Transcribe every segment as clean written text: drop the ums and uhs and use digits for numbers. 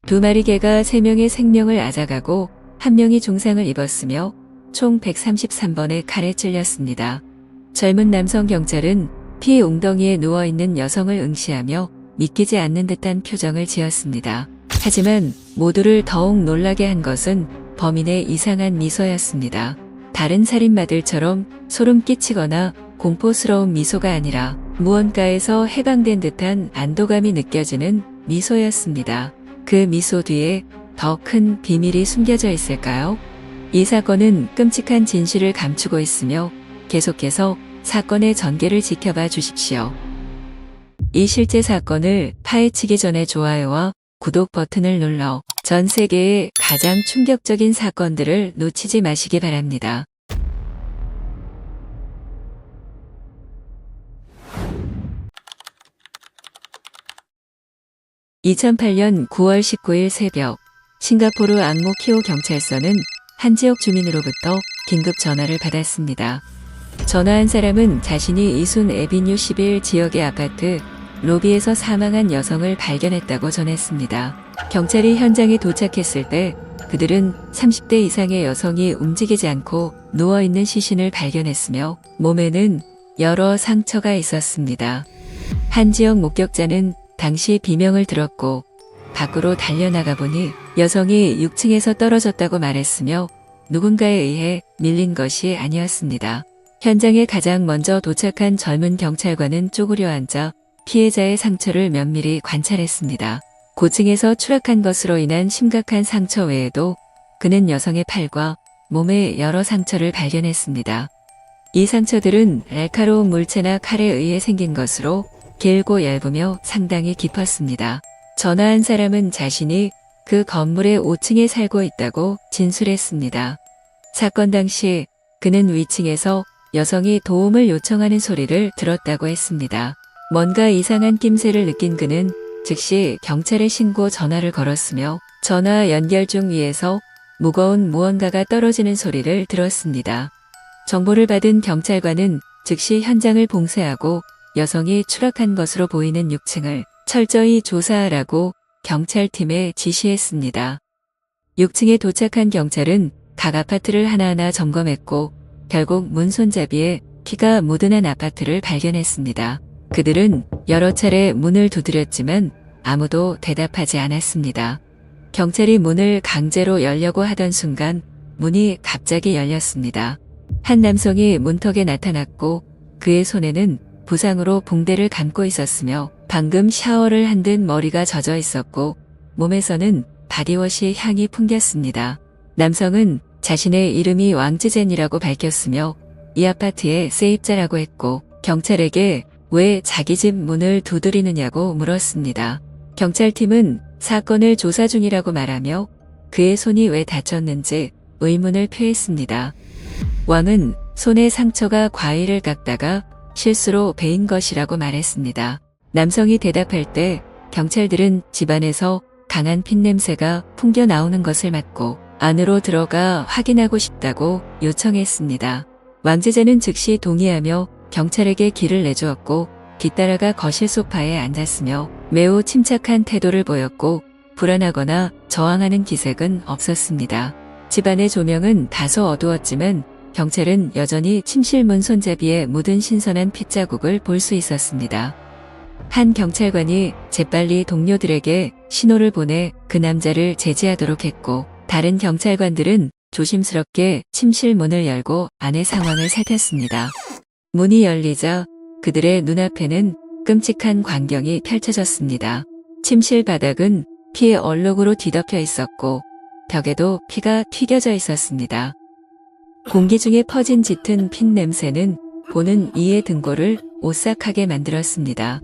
두 마리 개가 3명의 생명을 앗아가고 1명이 중상을 입었으며 총 133번의 칼에 찔렸습니다. 젊은 남성 경찰은 피 웅덩이에 누워있는 여성을 응시하며 믿기지 않는 듯한 표정을 지었습니다. 하지만 모두를 더욱 놀라게 한 것은 범인의 이상한 미소였습니다. 다른 살인마들처럼 소름 끼치거나 공포스러운 미소가 아니라 무언가에서 해방된 듯한 안도감이 느껴지는 미소였습니다. 그 미소 뒤에 더 큰 비밀이 숨겨져 있을까요? 이 사건은 끔찍한 진실을 감추고 있으며 계속해서 사건의 전개를 지켜봐 주십시오. 이 실제 사건을 파헤치기 전에 좋아요와 구독 버튼을 눌러 전 세계의 가장 충격적인 사건들을 놓치지 마시기 바랍니다. (2008년 9월 19일) 새벽 싱가포르 앙모키오 경찰서는 한 지역 주민으로부터 긴급 전화를 받았습니다. 전화한 사람은 자신이 이순 에비뉴 11 지역의 아파트 로비에서 사망한 여성을 발견했다고 전했습니다. 경찰이 현장에 도착했을 때 그들은 30대 이상의 여성이 움직이지 않고 누워있는 시신을 발견했으며 몸에는 여러 상처가 있었습니다. 한 지역 목격자는 당시 비명을 들었고 밖으로 달려나가 보니 여성이 6층에서 떨어졌다고 말했으며 누군가에 의해 밀린 것이 아니었습니다. 현장에 가장 먼저 도착한 젊은 경찰관은 쪼그려 앉아 피해자의 상처를 면밀히 관찰했습니다. 고층에서 추락한 것으로 인한 심각한 상처 외에도 그는 여성의 팔과 몸에 여러 상처를 발견했습니다. 이 상처들은 날카로운 물체나 칼에 의해 생긴 것으로 길고 얇으며 상당히 깊었습니다. 전화한 사람은 자신이 그 건물의 5층에 살고 있다고 진술했습니다. 사건 당시 그는 위층에서 여성이 도움을 요청하는 소리를 들었다고 했습니다. 뭔가 이상한 낌새를 느낀 그는 즉시 경찰에 신고 전화를 걸었으며 전화 연결 중 위에서 무거운 무언가가 떨어지는 소리를 들었습니다. 정보를 받은 경찰관은 즉시 현장을 봉쇄하고 여성이 추락한 것으로 보이는 6층을 철저히 조사하라고 경찰팀에 지시했습니다. 6층에 도착한 경찰은 각 아파트를 하나하나 점검했고 결국 문 손잡이에 피가 묻은 한 아파트를 발견했습니다. 그들은 여러 차례 문을 두드렸지만 아무도 대답하지 않았습니다. 경찰이 문을 강제로 열려고 하던 순간 문이 갑자기 열렸습니다. 한 남성이 문턱에 나타났고 그의 손에는 부상으로 붕대를 감고 있었으며 방금 샤워를 한 듯 머리가 젖어 있었고 몸에서는 바디워시 향이 풍겼습니다. 남성은 자신의 이름이 왕지젠이라고 밝혔으며 이 아파트의 세입자라고 했고 경찰에게 왜 자기 집 문을 두드리느냐고 물었습니다. 경찰팀은 사건을 조사 중이라고 말하며 그의 손이 왜 다쳤는지 의문을 표했습니다. 왕은 손에 상처가 과일을 깎다가 실수로 베인 것이라고 말했습니다. 남성이 대답할 때 경찰들은 집안에서 강한 핏냄새가 풍겨 나오는 것을 맡고 안으로 들어가 확인하고 싶다고 요청했습니다. 왕제자는 즉시 동의하며 경찰에게 길을 내주었고 뒤따라가 거실 소파에 앉았으며 매우 침착한 태도를 보였고 불안하거나 저항하는 기색은 없었습니다. 집안의 조명은 다소 어두웠지만 경찰은 여전히 침실 문 손잡이에 묻은 신선한 핏자국을 볼 수 있었습니다. 한 경찰관이 재빨리 동료들에게 신호를 보내 그 남자를 제지하도록 했고 다른 경찰관들은 조심스럽게 침실 문을 열고 안의 상황을 살폈습니다. 문이 열리자 그들의 눈앞에는 끔찍한 광경이 펼쳐졌습니다. 침실 바닥은 피의 얼룩으로 뒤덮여 있었고 벽에도 피가 튀겨져 있었습니다. 공기 중에 퍼진 짙은 핏 냄새는 보는 이의 등골을 오싹하게 만들었습니다.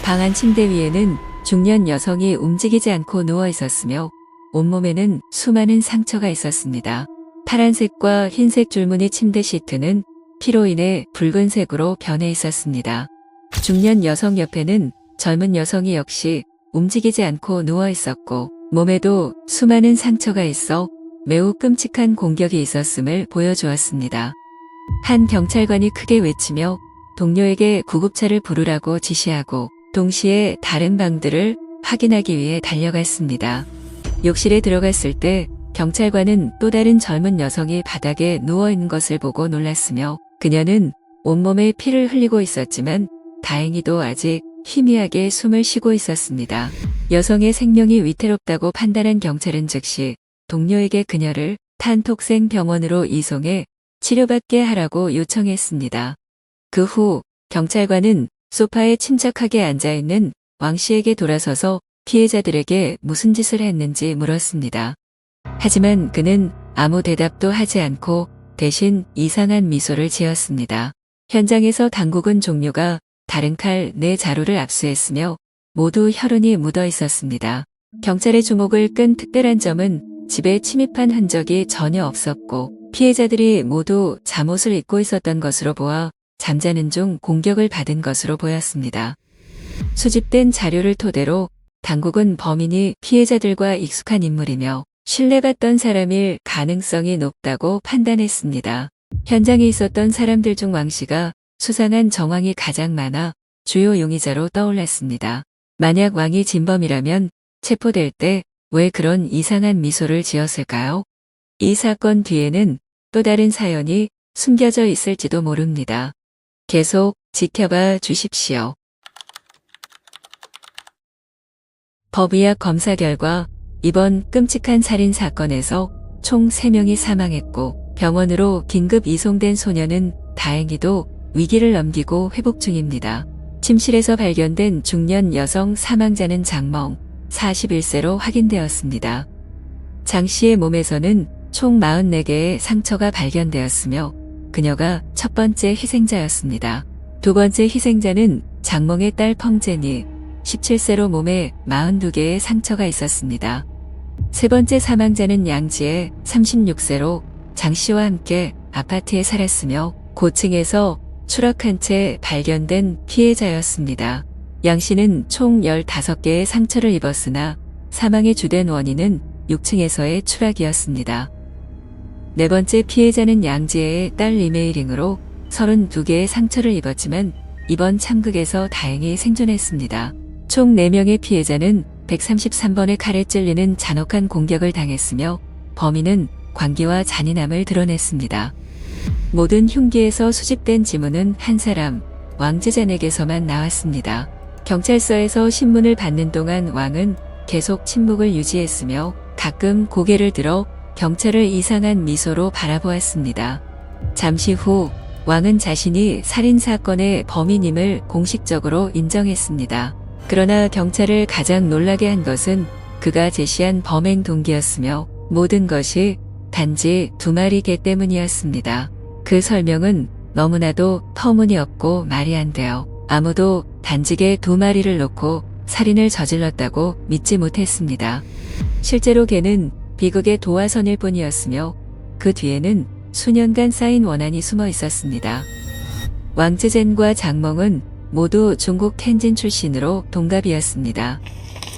방 안 침대 위에는 중년 여성이 움직이지 않고 누워 있었으며 온몸에는 수많은 상처가 있었습니다. 파란색과 흰색 줄무늬 침대 시트는 피로 인해 붉은색으로 변해 있었습니다. 중년 여성 옆에는 젊은 여성이 역시 움직이지 않고 누워 있었고 몸에도 수많은 상처가 있어 매우 끔찍한 공격이 있었음을 보여주었습니다. 한 경찰관이 크게 외치며 동료에게 구급차를 부르라고 지시하고 동시에 다른 방들을 확인하기 위해 달려갔습니다. 욕실에 들어갔을 때 경찰관은 또 다른 젊은 여성이 바닥에 누워있는 것을 보고 놀랐으며 그녀는 온몸에 피를 흘리고 있었지만 다행히도 아직 희미하게 숨을 쉬고 있었습니다. 여성의 생명이 위태롭다고 판단한 경찰은 즉시 동료에게 그녀를 탄톡생 병원으로 이송해 치료받게 하라고 요청했습니다. 그 후 경찰관은 소파에 침착하게 앉아있는 왕 씨에게 돌아서서 피해자들에게 무슨 짓을 했는지 물었습니다. 하지만 그는 아무 대답도 하지 않고 대신 이상한 미소를 지었습니다. 현장에서 당국은 종료가 다른 칼 4자루를 압수했으며 모두 혈흔이 묻어 있었습니다. 경찰의 주목을 끈 특별한 점은 집에 침입한 흔적이 전혀 없었고 피해자들이 모두 잠옷을 입고 있었던 것으로 보아 잠자는 중 공격을 받은 것으로 보였습니다. 수집된 자료를 토대로 당국은 범인이 피해자들과 익숙한 인물이며 신뢰받던 사람일 가능성이 높다고 판단했습니다. 현장에 있었던 사람들 중 왕 씨가 수상한 정황이 가장 많아 주요 용의자로 떠올랐습니다. 만약 왕이 진범이라면 체포될 때 왜 그런 이상한 미소를 지었을까요? 이 사건 뒤에는 또 다른 사연이 숨겨져 있을지도 모릅니다. 계속 지켜봐 주십시오. 법의학 검사 결과 이번 끔찍한 살인 사건에서 총 3명이 사망했고 병원으로 긴급 이송된 소녀는 다행히도 위기를 넘기고 회복 중입니다. 침실에서 발견된 중년 여성 사망자는 장멍 41세로 확인되었습니다. 장 씨의 몸에서는 총 44개의 상처가 발견되었으며 그녀가 첫 번째 희생자였습니다. 두 번째 희생자는 장멍의 딸 펑제니 17세로 몸에 42개의 상처가 있었습니다. 세 번째 사망자는 양지혜 36세로 장 씨와 함께 아파트에 살았으며 고층에서 추락한 채 발견된 피해자였습니다. 양 씨는 총 15개의 상처를 입었으나 사망의 주된 원인은 6층에서의 추락이었습니다. 네 번째 피해자는 양지혜의 딸 리메이링으로 32개의 상처를 입었지만 이번 참극에서 다행히 생존했습니다. 총 4명의 피해자는 133번의 칼에 찔리는 잔혹한 공격을 당했으며 범인은 광기와 잔인함을 드러냈습니다. 모든 흉기에서 수집된 지문은 한 사람, 왕제잔에게서만 나왔습니다. 경찰서에서 신문을 받는 동안 왕은 계속 침묵을 유지했으며 가끔 고개를 들어 경찰을 이상한 미소로 바라보았습니다. 잠시 후 왕은 자신이 살인사건의 범인임을 공식적으로 인정했습니다. 그러나 경찰을 가장 놀라게 한 것은 그가 제시한 범행 동기였으며 모든 것이 단지 2마리 개 때문이었습니다. 그 설명은 너무나도 터무니없고 말이 안 돼요. 아무도 단지개 2마리를 놓고 살인을 저질렀다고 믿지 못했습니다. 실제로 개는 비극의 도화선일 뿐이었으며 그 뒤에는 수년간 쌓인 원한이 숨어 있었습니다. 왕제젠과 장멍은 모두 중국 텐진 출신으로 동갑이었습니다.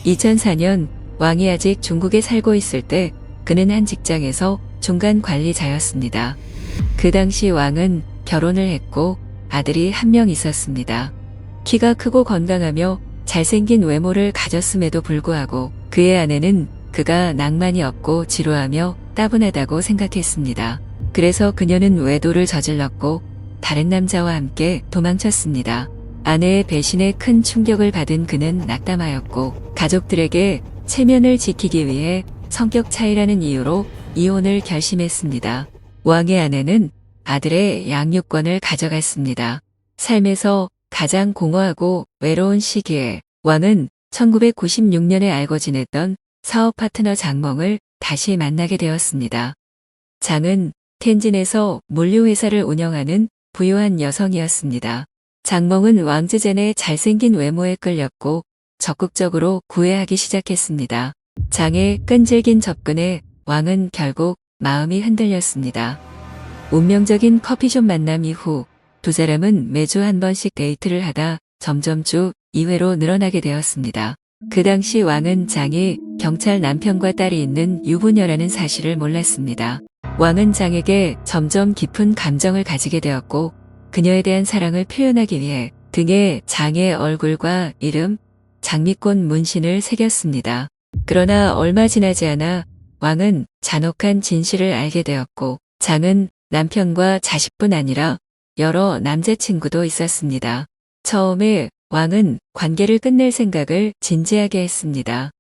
2004년 왕이 아직 중국에 살고 있을 때 그는 한 직장에서 중간 관리자였습니다. 그 당시 왕은 결혼을 했고 아들이 1명 있었습니다. 키가 크고 건강하며 잘생긴 외모를 가졌음에도 불구하고 그의 아내는 그가 낭만이 없고 지루하며 따분하다고 생각했습니다. 그래서 그녀는 외도를 저질렀고 다른 남자와 함께 도망쳤습니다. 아내의 배신에 큰 충격을 받은 그는 낙담하였고 가족들에게 체면을 지키기 위해 성격 차이라는 이유로 이혼을 결심했습니다. 왕의 아내는 아들의 양육권을 가져갔습니다. 삶에서 가장 공허하고 외로운 시기에 왕은 1996년에 알고 지냈던 사업 파트너 장멍을 다시 만나게 되었습니다. 장은 텐진에서 물류회사를 운영하는 부유한 여성이었습니다. 장멍은 왕제젠의 잘생긴 외모에 끌렸고 적극적으로 구애하기 시작했습니다. 장의 끈질긴 접근에 왕은 결국 마음이 흔들렸습니다. 운명적인 커피숍 만남 이후 두 사람은 매주 한 번씩 데이트를 하다 점점 주 2회로 늘어나게 되었습니다. 그 당시 왕은 장이 경찰 남편과 딸이 있는 유부녀라는 사실을 몰랐습니다. 왕은 장에게 점점 깊은 감정을 가지게 되었고 그녀에 대한 사랑을 표현하기 위해 등에 장의 얼굴과 이름, 장미꽃 문신을 새겼습니다. 그러나 얼마 지나지 않아 왕은 잔혹한 진실을 알게 되었고 장은 남편과 자식뿐 아니라 여러 남자친구도 있었습니다. 처음에 왕은 관계를 끝낼 생각을 진지하게 했습니다.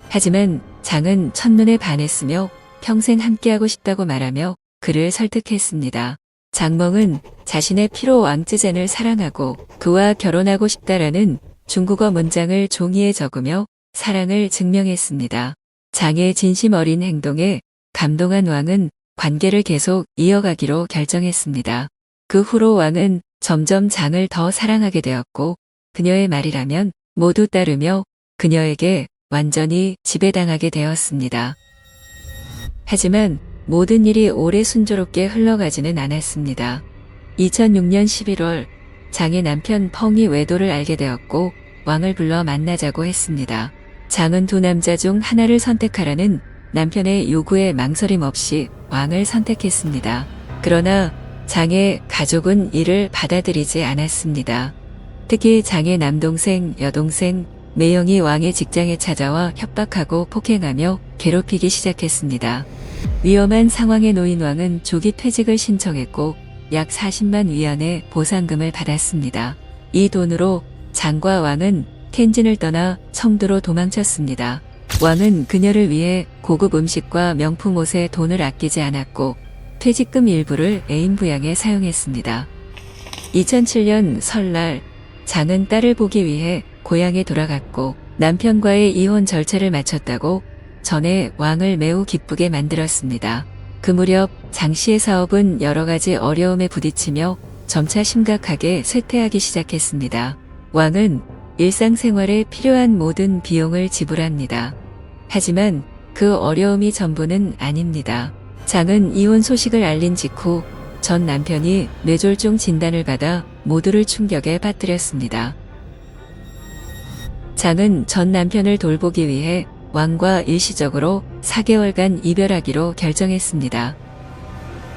하지만 장은 첫눈에 반했으며 평생 함께하고 싶다고 말하며 그를 설득했습니다. 장멍은 자신의 피로 왕쯔젠을 사랑하고 그와 결혼하고 싶다라는 중국어 문장을 종이에 적으며 사랑을 증명했습니다. 장의 진심 어린 행동에 감동한 왕은 관계를 계속 이어가기로 결정했습니다. 그 후로 왕은 점점 장을 더 사랑하게 되었고 그녀의 말이라면 모두 따르며 그녀에게 완전히 지배당하게 되었습니다. 하지만 모든 일이 오래 순조롭게 흘러가지는 않았습니다. 2006년 11월 장의 남편 펑이 외도를 알게 되었고 왕을 불러 만나자고 했습니다. 장은 두 남자 중 하나를 선택하라는 남편의 요구에 망설임 없이 왕을 선택했습니다. 그러나 장의 가족은 이를 받아들이지 않았습니다. 특히 장의 남동생, 여동생, 매형이 왕의 직장에 찾아와 협박하고 폭행하며 괴롭히기 시작했습니다. 위험한 상황에 놓인 왕은 조기 퇴직을 신청했고 약 40만 위안의 보상금을 받았습니다. 이 돈으로 장과 왕은 텐진을 떠나 청두로 도망쳤습니다. 왕은 그녀를 위해 고급 음식과 명품 옷에 돈을 아끼지 않았고 퇴직금 일부를 애인 부양에 사용했습니다. 2007년 설날 장은 딸을 보기 위해 고향에 돌아갔고 남편과의 이혼 절차를 마쳤다고 전에 왕을 매우 기쁘게 만들었습니다. 그 무렵 장 씨의 사업은 여러 가지 어려움에 부딪히며 점차 심각하게 쇠퇴하기 시작했습니다. 왕은 일상생활에 필요한 모든 비용을 지불합니다. 하지만 그 어려움이 전부는 아닙니다. 장은 이혼 소식을 알린 직후 전 남편이 뇌졸중 진단을 받아 모두를 충격에 빠뜨렸습니다. 장은 전 남편을 돌보기 위해 왕과 일시적으로 4개월간 이별하기로 결정했습니다.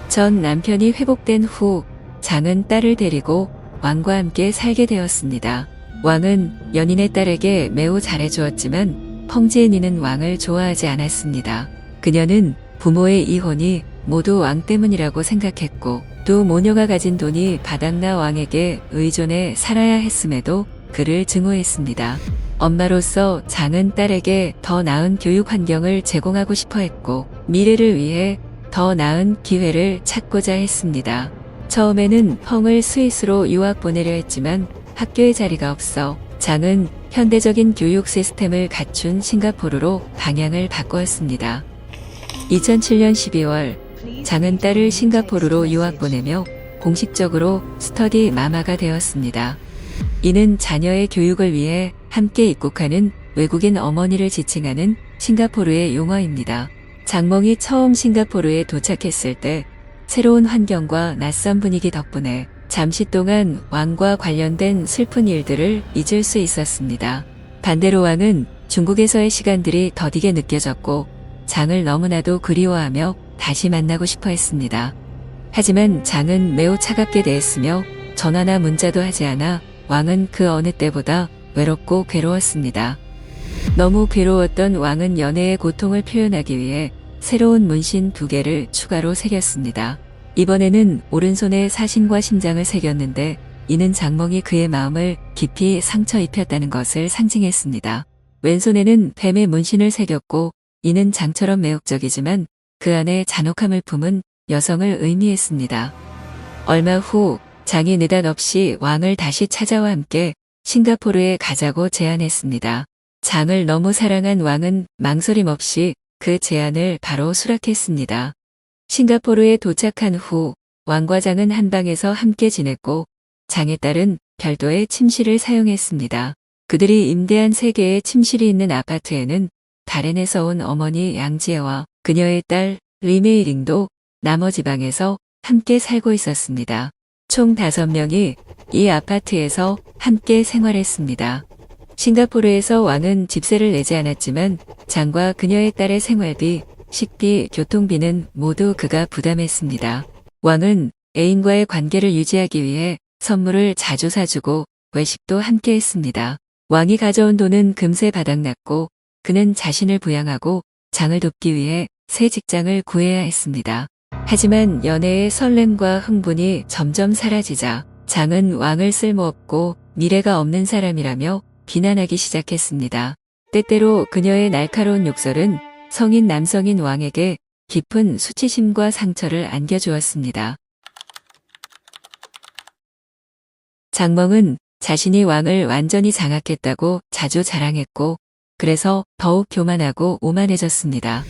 전 남편이 회복된 후 장은 딸을 데리고 왕과 함께 살게 되었습니다. 왕은 연인의 딸에게 매우 잘해주었지만 펑지엔이는 왕을 좋아하지 않았습니다. 그녀는 부모의 이혼이 모두 왕 때문이라고 생각했고 두 모녀가 가진 돈이 바닥나 왕에게 의존해 살아야 했음에도 그를 증오했습니다. 엄마로서 장은 딸에게 더 나은 교육 환경을 제공하고 싶어 했고 미래를 위해 더 나은 기회를 찾고자 했습니다. 처음에는 펑을 스위스로 유학 보내려 했지만 학교에 자리가 없어 장은 현대적인 교육 시스템을 갖춘 싱가포르로 방향을 바꾸었습니다. 2007년 12월 장은 딸을 싱가포르로 유학 보내며 공식적으로 스터디 마마가 되었습니다. 이는 자녀의 교육을 위해 함께 입국하는 외국인 어머니를 지칭하는 싱가포르의 용어입니다. 장멍이 처음 싱가포르에 도착했을 때 새로운 환경과 낯선 분위기 덕분에 잠시 동안 왕과 관련된 슬픈 일들을 잊을 수 있었습니다. 반대로 왕은 중국에서의 시간들이 더디게 느껴졌고 장을 너무나도 그리워하며 다시 만나고 싶어 했습니다. 하지만 장은 매우 차갑게 대했으며 전화나 문자도 하지 않아 왕은 그 어느 때보다 외롭고 괴로웠습니다. 너무 괴로웠던 왕은 연애의 고통을 표현하기 위해 새로운 문신 2개를 추가로 새겼습니다. 이번에는 오른손에 사신과 심장을 새겼는데 이는 장멍이 그의 마음을 깊이 상처 입혔다는 것을 상징했습니다. 왼손에는 뱀의 문신을 새겼고 이는 장처럼 매혹적이지만 그 안에 잔혹함을 품은 여성을 의미했습니다. 얼마 후 장이 느닷없이 왕을 다시 찾아와 함께 싱가포르에 가자고 제안했습니다. 장을 너무 사랑한 왕은 망설임 없이 그 제안을 바로 수락했습니다. 싱가포르에 도착한 후 왕과 장은 한 방에서 함께 지냈고 장의 딸은 별도의 침실을 사용했습니다. 그들이 임대한 3개의 침실이 있는 아파트에는 다롄에서 온 어머니 양지혜와 그녀의 딸 리메이링도 나머지 방에서 함께 살고 있었습니다. 총 5명이 이 아파트에서 함께 생활했습니다. 싱가포르에서 왕은 집세를 내지 않았지만 장과 그녀의 딸의 생활비, 식비, 교통비는 모두 그가 부담했습니다. 왕은 애인과의 관계를 유지하기 위해 선물을 자주 사주고 외식도 함께 했습니다. 왕이 가져온 돈은 금세 바닥났고 그는 자신을 부양하고 장을 돕기 위해 새 직장을 구해야 했습니다. 하지만 연애의 설렘과 흥분이 점점 사라지자 장은 왕을 쓸모없고 미래가 없는 사람이라며 비난하기 시작했습니다. 때때로 그녀의 날카로운 욕설은 성인 남성인 왕에게 깊은 수치심과 상처를 안겨주었습니다. 장멍은 자신이 왕을 완전히 장악했다고 자주 자랑했고 그래서 더욱 교만하고 오만해졌습니다.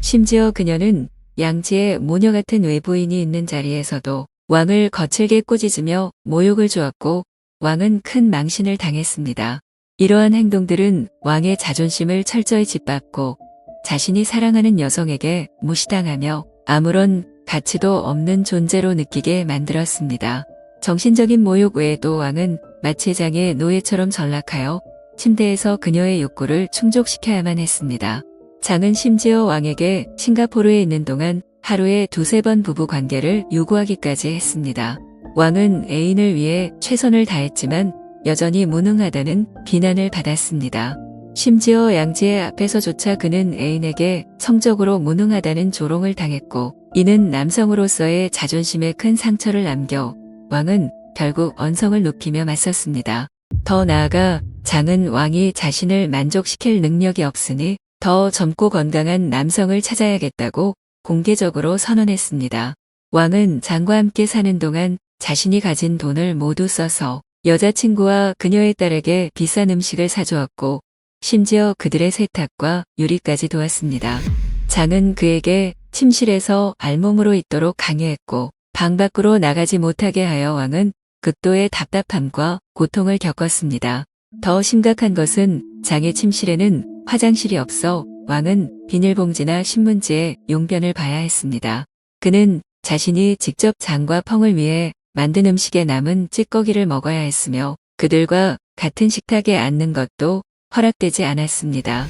심지어 그녀는 양지에 모녀 같은 외부인이 있는 자리에서도 왕을 거칠게 꾸짖으며 모욕을 주었고 왕은 큰 망신을 당했습니다. 이러한 행동들은 왕의 자존심을 철저히 짓밟고 자신이 사랑하는 여성에게 무시당하며 아무런 가치도 없는 존재로 느끼게 만들었습니다. 정신적인 모욕 외에도 왕은 마치 장의 노예처럼 전락하여 침대에서 그녀의 욕구를 충족시켜야만 했습니다. 장은 심지어 왕에게 싱가포르에 있는 동안 하루에 2~3번 부부 관계를 요구하기까지 했습니다. 왕은 애인을 위해 최선을 다했지만 여전히 무능하다는 비난을 받았습니다. 심지어 양지의 앞에서조차 그는 애인에게 성적으로 무능하다는 조롱을 당했고 이는 남성으로서의 자존심에 큰 상처를 남겨 왕은 결국 언성을 높이며 맞섰습니다. 더 나아가 장은 왕이 자신을 만족시킬 능력이 없으니 더 젊고 건강한 남성을 찾아야겠다고 공개적으로 선언했습니다. 왕은 장과 함께 사는 동안 자신이 가진 돈을 모두 써서 여자친구와 그녀의 딸에게 비싼 음식을 사주었고 심지어 그들의 세탁과 요리까지 도왔습니다. 장은 그에게 침실에서 알몸으로 있도록 강요했고 방 밖으로 나가지 못하게 하여 왕은 극도의 답답함과 고통을 겪었습니다. 더 심각한 것은 장의 침실에는 화장실이 없어 왕은 비닐봉지나 신문지에 용변을 봐야 했습니다. 그는 자신이 직접 장과 펑을 위해 만든 음식에 남은 찌꺼기를 먹어야 했으며 그들과 같은 식탁에 앉는 것도 허락되지 않았습니다.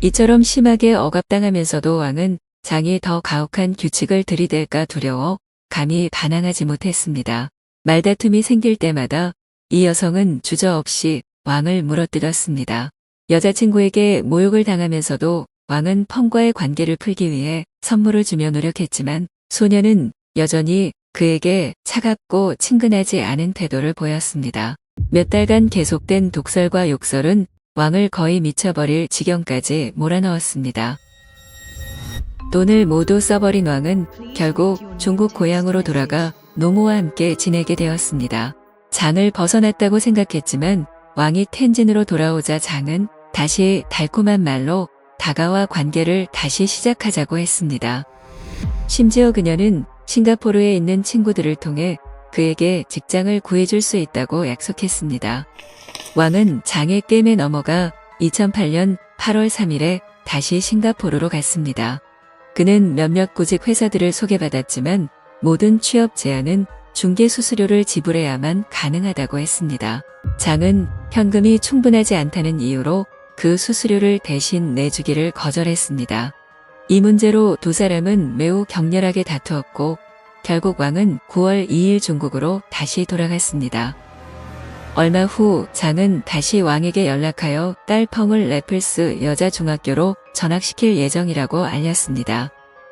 이처럼 심하게 억압당하면서도 왕은 장이 더 가혹한 규칙을 들이댈까 두려워 감히 반항하지 못했습니다. 말다툼이 생길 때마다 이 여성은 주저없이 왕을 물어뜯었습니다. 여자친구에게 모욕을 당하면서도 왕은 펑과의 관계를 풀기 위해 선물을 주며 노력했지만 소녀는 여전히 그에게 차갑고 친근하지 않은 태도를 보였습니다. 몇 달간 계속된 독설과 욕설은 왕을 거의 미쳐버릴 지경까지 몰아넣었습니다. 돈을 모두 써버린 왕은 결국 중국 고향으로 돌아가 노모와 함께 지내게 되었습니다. 장을 벗어났다고 생각했지만 왕이 텐진으로 돌아오자 장은 다시 달콤한 말로 다가와 관계를 다시 시작하자고 했습니다. 심지어 그녀는 싱가포르에 있는 친구들을 통해 그에게 직장을 구해줄 수 있다고 약속했습니다. 왕은 장의 꿰매 넘어가 2008년 8월 3일에 다시 싱가포르로 갔습니다. 그는 몇몇 구직 회사들을 소개받았지만 모든 취업 제안은 중개 수수료를 지불해야만 가능하다고 했습니다. 장은 현금이 충분하지 않다는 이유로 그 수수료를 대신 내주기를 거절했습니다. 이 문제로 두 사람은 매우 격렬하게 다투었고 결국 왕은 9월 2일 중국으로 다시 돌아갔습니다. 얼마 후 장은 다시 왕에게 연락하여 딸 펑을 래플스 여자중학교로 전학시킬 예정이라고 알렸습니다.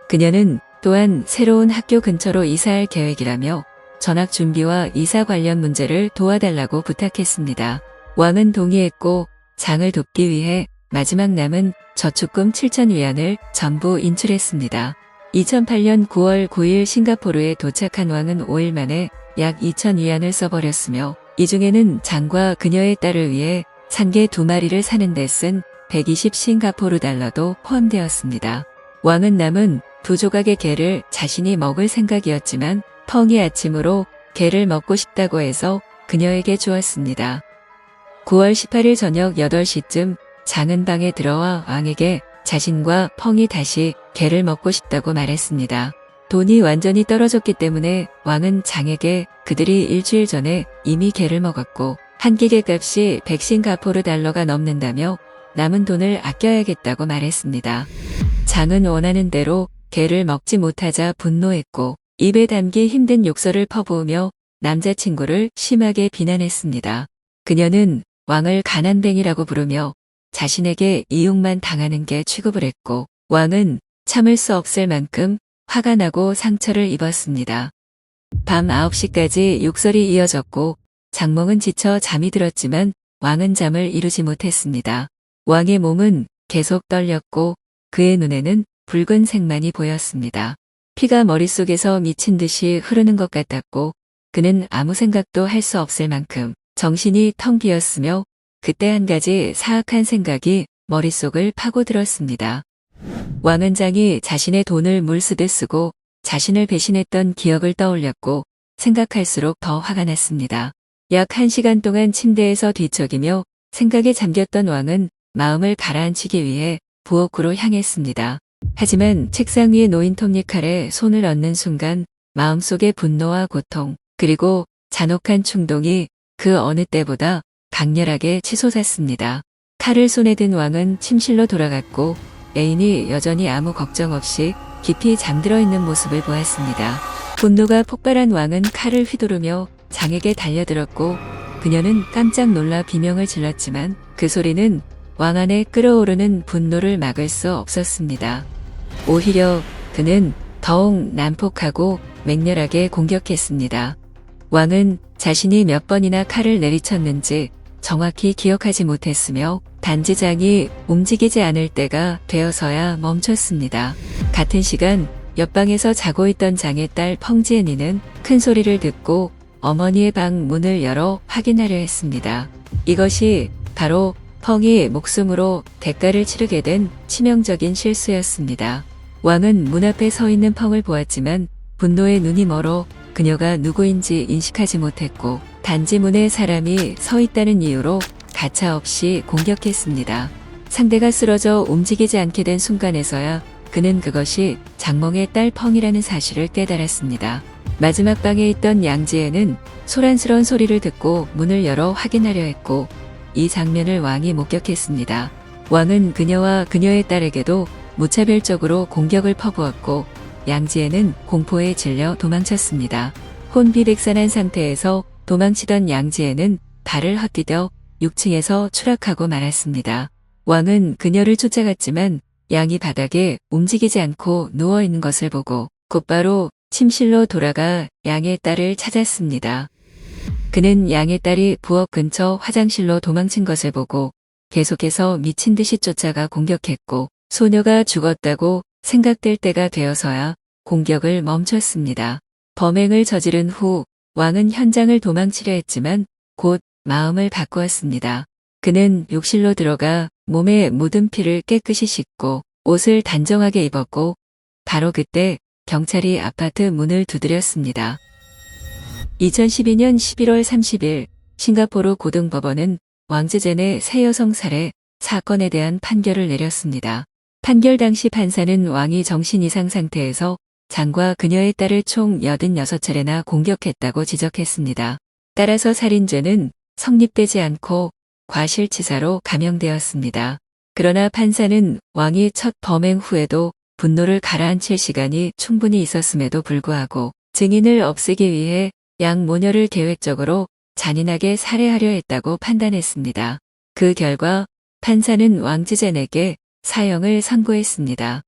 그녀는 또한 새로운 학교 근처로 이사할 계획이라며 전학 준비와 이사 관련 문제를 도와달라고 부탁했습니다. 왕은 동의했고 장을 돕기 위해 마지막 남은 저축금 7,000위안을 전부 인출했습니다. 2008년 9월 9일 싱가포르에 도착한 왕은 5일 만에 약 2,000위안을 써버렸으며 이 중에는 장과 그녀의 딸을 위해 산개 2마리를 사는 데 쓴 120 싱가포르 달러도 포함되었습니다. 왕은 남은 2조각의 게를 자신이 먹을 생각이었지만 펑이 아침으로 게를 먹고 싶다고 해서 그녀에게 주었습니다. 9월 18일 저녁 8시쯤 장은 방에 들어와 왕에게 자신과 펑이 다시 게를 먹고 싶다고 말했습니다. 돈이 완전히 떨어졌기 때문에 왕은 장에게 그들이 일주일 전에 이미 게를 먹었고 한 끼 값이 100 싱가포르 달러가 넘는다며 남은 돈을 아껴야겠다고 말했습니다. 장은 원하는 대로 게를 먹지 못하자 분노했고 입에 담기 힘든 욕설을 퍼부으며 남자친구를 심하게 비난했습니다. 그녀는 왕을 가난뱅이라고 부르며 자신에게 이용만 당하는 게 취급을 했고 왕은 참을 수 없을 만큼 화가 나고 상처를 입었습니다. 밤 9시까지 욕설이 이어졌고 장몽은 지쳐 잠이 들었지만 왕은 잠을 이루지 못했습니다. 왕의 몸은 계속 떨렸고 그의 눈에는 붉은색만이 보였습니다. 피가 머릿속에서 미친 듯이 흐르는 것 같았고 그는 아무 생각도 할 수 없을 만큼 정신이 텅 비었으며 그때 한 가지 사악한 생각이 머릿속을 파고들었습니다. 왕은장이 자신의 돈을 물쓰듯 쓰고 자신을 배신했던 기억을 떠올렸고 생각할수록 더 화가 났습니다. 약 1시간 동안 침대에서 뒤척이며 생각에 잠겼던 왕은 마음을 가라앉히기 위해 부엌으로 향했습니다. 하지만 책상 위에 놓인 톱니칼에 손을 얹는 순간 마음속의 분노와 고통 그리고 잔혹한 충동이 그 어느 때보다 강렬하게 치솟았습니다. 칼을 손에 든 왕은 침실로 돌아갔고 애인이 여전히 아무 걱정 없이 깊이 잠들어 있는 모습을 보았습니다. 분노가 폭발한 왕은 칼을 휘두르며 장에게 달려들었고 그녀는 깜짝 놀라 비명을 질렀지만 그 소리는 왕 안에 끓어오르는 분노를 막을 수 없었습니다. 오히려 그는 더욱 난폭하고 맹렬하게 공격했습니다. 왕은 자신이 몇 번이나 칼을 내리쳤는지 정확히 기억하지 못했으며 단지 장이 움직이지 않을 때가 되어서야 멈췄습니다. 같은 시간 옆방에서 자고 있던 장의 딸 펑지은이는 큰 소리를 듣고 어머니의 방 문을 열어 확인하려 했습니다. 이것이 바로 펑이 목숨으로 대가를 치르게 된 치명적인 실수였습니다. 왕은 문 앞에 서 있는 펑을 보았지만 분노에 눈이 멀어 그녀가 누구인지 인식하지 못했고 단지 문에 사람이 서 있다는 이유로 가차없이 공격했습니다. 상대가 쓰러져 움직이지 않게 된 순간에서야 그는 그것이 장몽의 딸 펑이라는 사실을 깨달았습니다. 마지막 방에 있던 양지혜는 소란스러운 소리를 듣고 문을 열어 확인하려 했고 이 장면을 왕이 목격했습니다. 왕은 그녀와 그녀의 딸에게도 무차별적으로 공격을 퍼부었고 양지혜는 공포에 질려 도망쳤습니다. 혼비백산한 상태에서 도망치던 양지혜는 발을 헛디뎌 6층에서 추락하고 말았습니다. 왕은 그녀를 쫓아갔지만 양이 바닥에 움직이지 않고 누워있는 것을 보고 곧바로 침실로 돌아가 양의 딸을 찾았습니다. 그는 양의 딸이 부엌 근처 화장실로 도망친 것을 보고 계속해서 미친 듯이 쫓아가 공격했고 소녀가 죽었다고 생각될 때가 되어서야 공격을 멈췄습니다. 범행을 저지른 후 왕은 현장을 도망치려 했지만 곧 마음을 바꾸었습니다. 그는 욕실로 들어가 몸에 묻은 피를 깨끗이 씻고 옷을 단정하게 입었고 바로 그때 경찰이 아파트 문을 두드렸습니다. 2012년 11월 30일 싱가포르 고등법원은 왕즈젠의 새 여성 살해 사건에 대한 판결을 내렸습니다. 판결 당시 판사는 왕이 정신 이상 상태에서 장과 그녀의 딸을 총 86차례나 공격했다고 지적했습니다. 따라서 살인죄는 성립되지 않고 과실치사로 감형되었습니다. 그러나 판사는 왕이 첫 범행 후에도 분노를 가라앉힐 시간이 충분히 있었음에도 불구하고 증인을 없애기 위해 양 모녀를 계획적으로 잔인하게 살해하려 했다고 판단했습니다. 그 결과 판사는 왕즈젠에게 사형을 선고했습니다.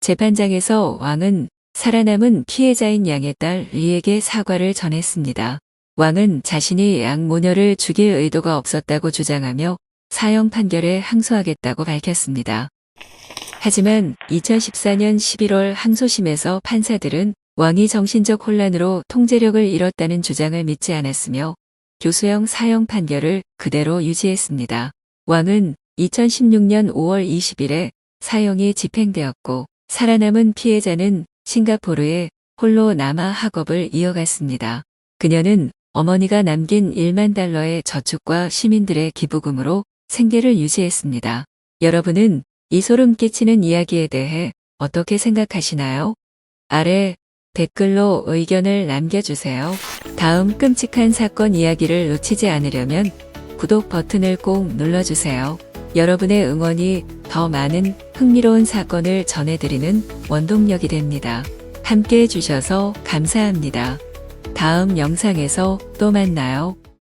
재판장에서 왕은 살아남은 피해자인 양의 딸 리에게 사과를 전했습니다. 왕은 자신이 양 모녀를 죽일 의도가 없었다고 주장하며 사형 판결에 항소하겠다고 밝혔습니다. 하지만 2014년 11월 항소심에서 판사들은 왕이 정신적 혼란으로 통제력을 잃었다는 주장을 믿지 않았으며 교수형 사형 판결을 그대로 유지했습니다. 왕은 2016년 5월 20일에 사형이 집행되었고 살아남은 피해자는 싱가포르에 홀로 남아 학업을 이어갔습니다. 그녀는 어머니가 남긴 1만 달러의 저축과 시민들의 기부금으로 생계를 유지했습니다. 여러분은 이 소름 끼치는 이야기에 대해 어떻게 생각하시나요? 아래 댓글로 의견을 남겨주세요. 다음 끔찍한 사건 이야기를 놓치지 않으려면 구독 버튼을 꼭 눌러주세요. 여러분의 응원이 더 많은 흥미로운 사건을 전해드리는 원동력이 됩니다. 함께 해주셔서 감사합니다. 다음 영상에서 또 만나요.